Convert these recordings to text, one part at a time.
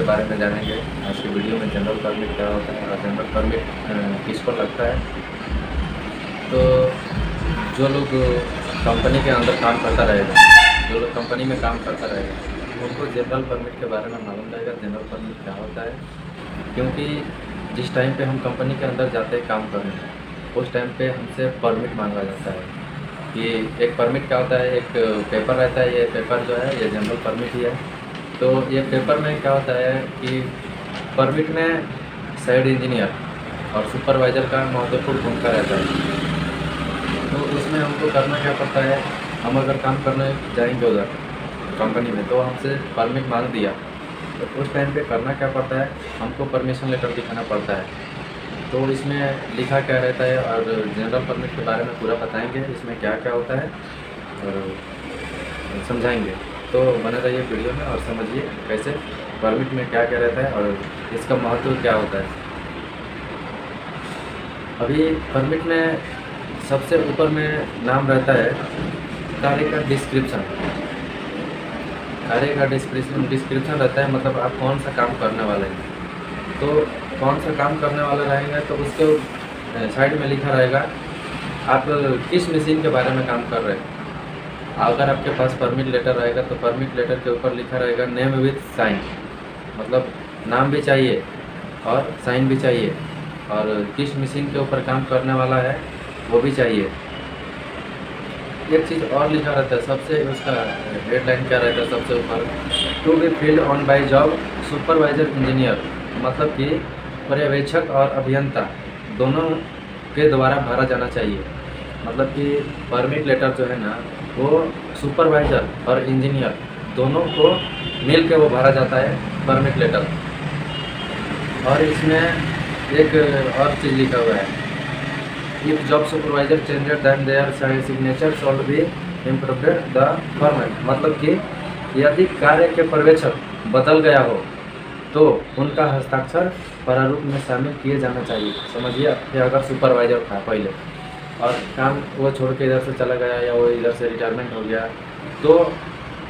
बारे में जानेंगे। आज की वीडियो में जनरल परमिट क्या होता है और जनरल परमिट किसको लगता है। तो जो लोग कंपनी के अंदर काम करता रहेगा, जो लोग कंपनी में काम करता रहेगा, उनको जनरल परमिट के बारे में मालूम रहेगा जनरल परमिट क्या होता है। क्योंकि जिस टाइम पे हम कंपनी के अंदर जाते हैं काम करने, उस टाइम पे हमसे परमिट मांगा जाता है। कि एक परमिट क्या होता है, एक पेपर रहता है, ये पेपर जो है ये जनरल परमिट ही है। तो ये पेपर में क्या होता है कि परमिट में साइड इंजीनियर और सुपरवाइज़र का महत्वपूर्ण भूमिका रहता है। तो उसमें हमको करना क्या पड़ता है, हम अगर काम करने जाएंगे उधर कंपनी में तो हमसे परमिट मांग दिया, तो उस टाइम पे करना क्या पड़ता है, हमको परमिशन लेटर दिखाना पड़ता है। तो इसमें लिखा क्या रहता है और जनरल परमिट के बारे में पूरा बताएंगे, इसमें क्या क्या होता है और समझाएंगे। तो बने रहिए वीडियो में और समझिए कैसे परमिट में क्या क्या रहता है और इसका महत्व क्या होता है। अभी परमिट में सबसे ऊपर में नाम रहता है कार्य का डिस्क्रिप्शन। कार्य का डिस्क्रिप्शन रहता है, मतलब आप कौन सा काम करने वाले हैं। तो कौन सा काम करने वाले रहेंगे तो उसके साइड में लिखा रहेगा आप किस मशीन के बारे में काम कर रहे हैं। अगर आपके पास परमिट लेटर रहेगा तो परमिट लेटर के ऊपर लिखा रहेगा नेम विथ साइन, मतलब नाम भी चाहिए और साइन भी चाहिए, और किस मशीन के ऊपर काम करने वाला है वो भी चाहिए। एक चीज़ और लिखा रहता है, सबसे उसका हेडलाइन क्या रहता है सबसे ऊपर, to be filled on by job supervisor engineer, मतलब कि पर्यवेक्षक और अभियंता दोनों के द्वारा भरा जाना चाहिए। मतलब कि परमिट लेटर जो है ना वो सुपरवाइज़र और इंजीनियर दोनों को मिल के वो भरा जाता है परमिट लेटर। और इसमें एक और चीज़ लिखा हुआ है, if job supervisor changed then their signature shall be improved the format, मतलब कि यदि कार्य के पर्यवेक्षक बदल गया हो तो उनका हस्ताक्षर प्रारूप में शामिल किए जाना चाहिए। समझिए कि अगर सुपरवाइजर था पहले और काम वो छोड़ के इधर से चला गया या वो इधर से रिटायरमेंट हो गया, तो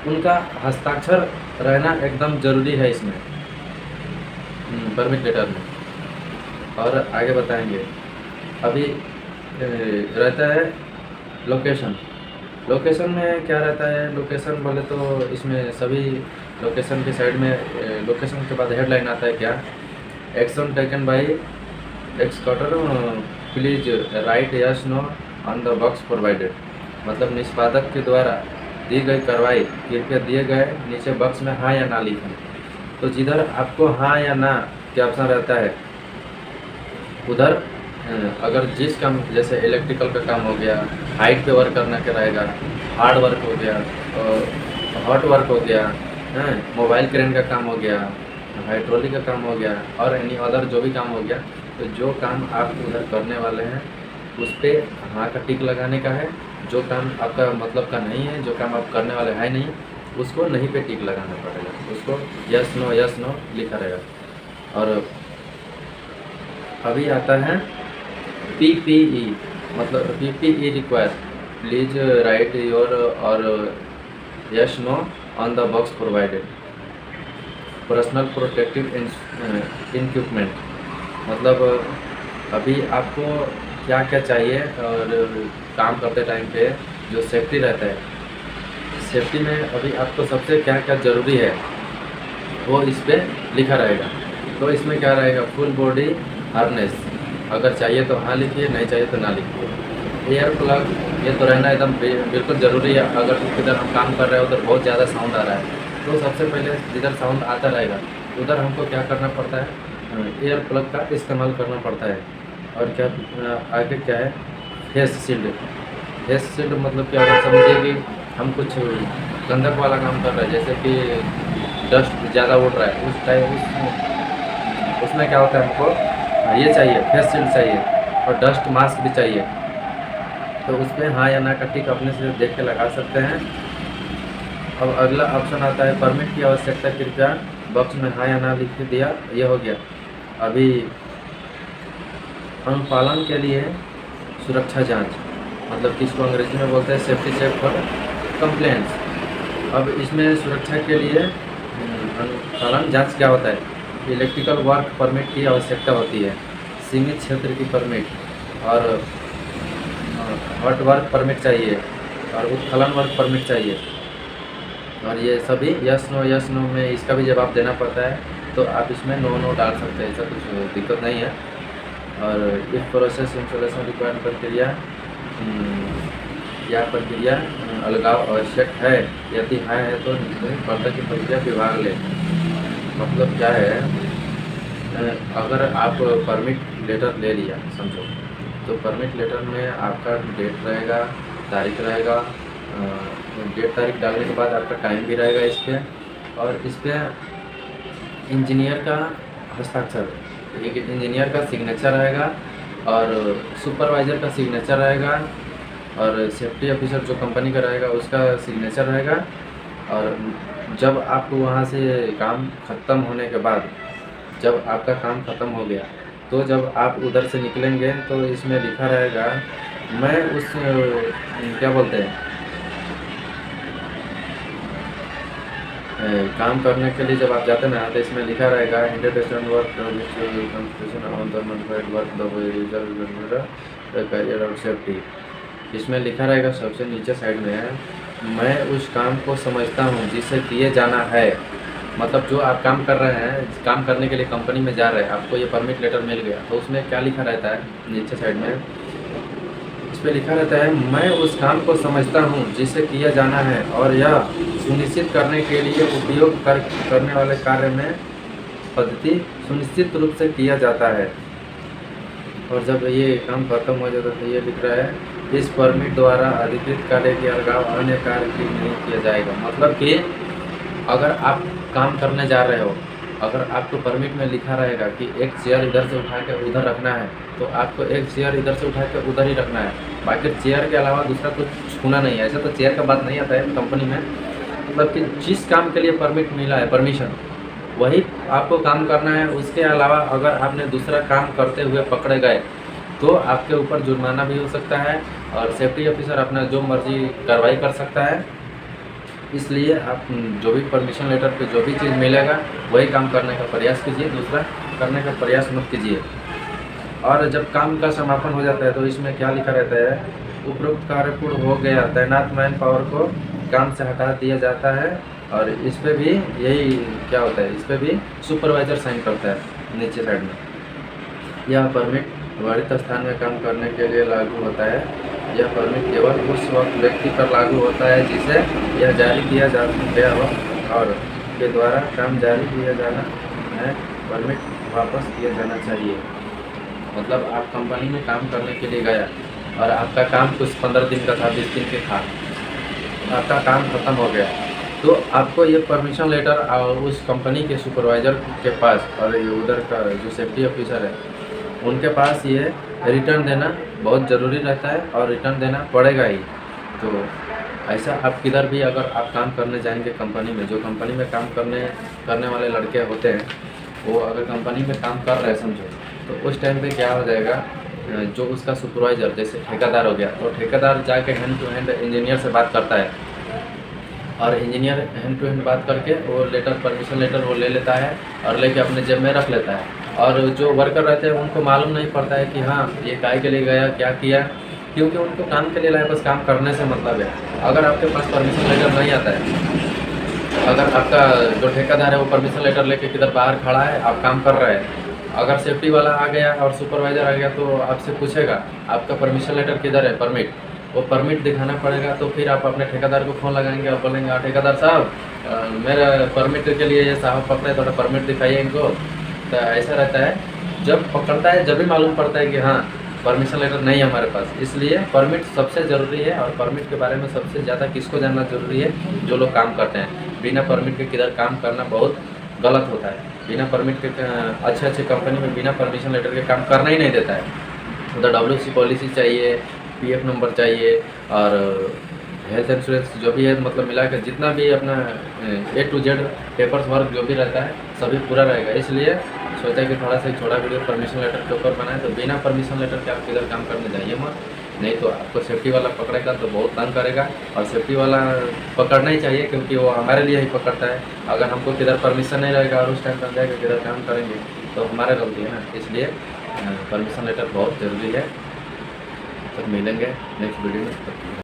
उनका हस्ताक्षर रहना एकदम ज़रूरी है इसमें परमिट लेटर में। और आगे बताएंगे। अभी रहता है लोकेशन। लोकेशन में क्या रहता है, लोकेशन बोले तो इसमें सभी लोकेशन के साइड में लोकेशन के बाद हेडलाइन आता है क्या, action taken by executor please write yes no on the box provided, मतलब निष्पादक के द्वारा दी गई कार्रवाई कृपया दिए गए नीचे बॉक्स में हाँ या ना लिखें। तो जिधर आपको हाँ या ना क्या ऑप्शन रहता है उधर अगर जिस काम, जैसे इलेक्ट्रिकल का काम हो गया, हाइट पे वर्क करना क्या रहेगा, हार्ड वर्क हो गया, हॉट वर्क हो गया, मोबाइल क्रेन का काम हो गया, हाइड्रोलिक का काम हो गया और एनी अदर जो भी काम हो गया, तो जो काम आप उधर करने वाले हैं उस पर हाँ का टिक लगाने का है। जो काम आपका मतलब का नहीं है, जो काम आप करने वाले हैं नहीं, उसको नहीं पे टिक लगाना पड़ेगा, उसको यस नो लिखा रहेगा। और अभी आता है PPE, मतलब PPE require please write your और yes no on the box provided, personal protective equipment, मतलब अभी आपको क्या क्या चाहिए और काम करते टाइम पे जो सेफ्टी रहता है, सेफ्टी में अभी आपको सबसे क्या क्या ज़रूरी है वो इस पर लिखा रहेगा। तो इसमें क्या रहेगा, फुल बॉडी हार्नेस, अगर चाहिए तो हाँ लिखिए, नहीं चाहिए तो ना लिखिए। एयर प्लग, ये तो रहना एकदम बिल्कुल ज़रूरी है। अगर जिधर हम काम कर रहे हैं उधर बहुत ज़्यादा साउंड आ रहा है तो सबसे पहले जिधर साउंड आता रहेगा उधर हमको क्या करना पड़ता है, एयर प्लग का इस्तेमाल करना पड़ता है। और क्या आगे क्या है, फेस शील्ड। फेस शील्ड मतलब कि अगर समझिए कि हम कुछ गंधक वाला काम कर रहे हैं, जैसे कि डस्ट ज़्यादा उड़ रहा है, उस टाइम उसमें क्या होता है, हमको ये चाहिए, फेस शील्ड चाहिए और डस्ट मास्क भी चाहिए। तो उस पर हाँ या ना का टिक अपने से देख के लगा सकते हैं। अब अगला ऑप्शन आता है परमिट की आवश्यकता कृपया बॉक्स में हाँ या ना लिख दिया, ये हो गया। अभी अनुपालन के लिए सुरक्षा जांच, मतलब कि इसको अंग्रेजी में बोलते हैं सेफ्टी चेक फॉर कंप्लेंट्स। अब इसमें सुरक्षा के लिए अनुपालन जांच क्या होता है? इलेक्ट्रिकल वर्क परमिट की आवश्यकता होती है, सीमित क्षेत्र की परमिट और हॉट वर्क परमिट चाहिए और उत्खनन वर्क परमिट चाहिए। और ये सभी यस नो में इसका भी जवाब देना पड़ता है, तो आप इसमें नो डाल सकते हैं, ऐसा कुछ दिक्कत नहीं है। और इफ प्रोसेस इंस्टॉलेशन रिक्वायर्ड प्रक्रिया या प्रक्रिया अलगाव आवश्यक है, यदि हाँ है तो स्पर्धा की प्रक्रिया विभाग ले। मतलब क्या है, अगर आप परमिट लेटर ले लिया समझो, तो परमिट लेटर में आपका डेट रहेगा, तारीख रहेगा, डेट तारीख डालने के बाद आपका टाइम भी रहेगा इस पर, और इस पर इंजीनियर का हस्ताक्षर, एक इंजीनियर का सिग्नेचर रहेगा और सुपरवाइज़र का सिग्नेचर रहेगा और सेफ्टी ऑफिसर जो कंपनी का रहेगा उसका सिग्नेचर रहेगा। और जब आप वहाँ से काम ख़त्म होने के बाद, जब आपका काम ख़त्म हो गया, तो जब आप उधर से निकलेंगे तो इसमें लिखा रहेगा, मैं उस क्या बोलते हैं, काम करने के लिए जब आप जाते हैं ना, तो इसमें लिखा रहेगा international work constitution on the manufactured work the career और सेफ्टी। इसमें लिखा रहेगा सबसे नीचे साइड में, मैं उस काम को समझता हूँ जिसे किए जाना है। मतलब जो आप काम कर रहे हैं, काम करने के लिए कंपनी में जा रहे हैं, आपको ये परमिट लेटर मिल गया, तो उसमें क्या लिखा रहता है नीचे साइड में, इस पर लिखा रहता है, मैं उस काम को समझता हूँ जिसे किया जाना है और यह सुनिश्चित करने के लिए उपयोग करने वाले कार्य में पद्धति सुनिश्चित रूप से किया जाता है। और जब ये काम खत्म हो जाता है तो ये लिख रहा है, इस परमिट द्वारा अधिकृत कार्य के अलगाव अन्य कार्य की नहीं किया जाएगा। मतलब कि अगर आप काम करने जा रहे हो, अगर आपको परमिट में लिखा रहेगा कि एक चेयर इधर से उठा के उधर रखना है, तो आपको एक चेयर इधर से उठा के उधर ही रखना है, बाकी चेयर के अलावा दूसरा कुछ छूना नहीं है। ऐसा तो चेयर का बात नहीं आता है कंपनी में, मतलब कि जिस काम के लिए परमिट मिला है, परमिशन, वही आपको काम करना है। उसके अलावा अगर आपने दूसरा काम करते हुए पकड़े गए तो आपके ऊपर जुर्माना भी हो सकता है और सेफ्टी ऑफिसर अपना जो मर्जी कार्रवाई कर सकता है। इसलिए आप जो भी परमिशन लेटर पे जो भी चीज़ मिलेगा वही काम करने का प्रयास कीजिए, दूसरा करने का प्रयास मत कीजिए। और जब काम का समापन हो जाता है तो इसमें क्या लिखा रहता है, उपरोक्त कार्य पूर्ण हो गया, तैनात मैन पावर को काम से हटा दिया जाता है। और इस पर भी यही क्या होता है, इस पर भी सुपरवाइज़र साइन करता है नीचे साइड में। यह परमिट वर्णित स्थान में काम करने के लिए लागू होता है। यह परमिट केवल उस वक्त व्यक्ति पर लागू होता है जिसे यह जारी किया गया हो और के द्वारा काम जारी किया जाना है, परमिट वापस किया जाना चाहिए। मतलब आप कंपनी में काम करने के लिए गया और आपका काम कुछ 15 दिन का था, 20 दिन के था, आपका काम ख़त्म हो गया, तो आपको ये परमिशन लेटर उस कंपनी के सुपरवाइज़र के पास और ये उधर का जो सेफ्टी ऑफिसर है उनके पास ये रिटर्न देना बहुत ज़रूरी रहता है और रिटर्न देना पड़ेगा ही। तो ऐसा आप किधर भी अगर आप काम करने जाएंगे कंपनी में, जो कंपनी में काम करने वाले लड़के होते हैं, वो अगर कंपनी में काम कर रहे हैं समझो, तो उस टाइम पे क्या हो जाएगा, जो उसका सुपरवाइज़र जैसे ठेकेदार हो गया, तो ठेकेदार जाके हैंड टू हैंड इंजीनियर से बात करता है और इंजीनियर हैंड टू हैंड बात करके वो लेटर, परमिशन लेटर वो ले लेता है और लेके अपने जेब में रख लेता है। और जो वर्कर रहते हैं उनको मालूम नहीं पड़ता है कि हाँ ये काय के लिए गया, क्या किया, क्योंकि उनको काम के लिए लाया, बस काम करने से मतलब है। अगर आपके पास परमिशन लेटर नहीं आता है, अगर आपका जो ठेकेदार है वो परमिशन लेटर लेके किधर बाहर खड़ा है, आप काम कर रहे हैं, अगर सेफ्टी वाला आ गया और सुपरवाइज़र आ गया तो आपसे पूछेगा आपका परमिशन लेटर किधर है, परमिट, वो परमिट दिखाना पड़ेगा। तो फिर आप अपने ठेकेदार को फ़ोन लगाएंगे और बोलेंगे, हाँ ठेकेदार साहब, मेरा परमिट के लिए ये साहब पकड़े, थोड़ा परमिट दिखाइए इनको। तो ऐसा रहता है, जब पकड़ता है जब भी मालूम पड़ता है कि हाँ परमिशन लेटर नहीं है हमारे पास। इसलिए परमिट सबसे ज़रूरी है। और परमिट के बारे में सबसे ज़्यादा किसको जानना ज़रूरी है, जो लोग काम करते हैं। बिना परमिट के किधर काम करना बहुत गलत होता है। बिना परमिट के अच्छे कंपनी में बिना परमिशन लेटर के काम करना ही नहीं देता है। उधर WC पॉलिसी चाहिए, PF नंबर चाहिए और हेल्थ इंश्योरेंस जो भी है, मतलब मिला कर जितना भी अपना A to Z papers work जो भी रहता है सभी पूरा रहेगा। इसलिए सोचा कि थोड़ा सा छोटा वीडियो परमिशन लेटर के ऊपर बनाए, तो बिना परमिशन लेटर के आप किधर काम करने जाइए मत। नहीं तो आपको सेफ्टी वाला पकड़ेगा तो बहुत तंग करेगा, और सेफ्टी वाला पकड़ना ही चाहिए क्योंकि वो हमारे लिए ही पकड़ता है। अगर हमको किधर परमिशन नहीं रहेगा और उस टाइम पर जाएगा किधर काम करेंगे तो हमारा गलती है ना, इसलिए परमिशन लेटर बहुत ज़रूरी है। तो मिलेंगे नेक्स्ट वीडियो में।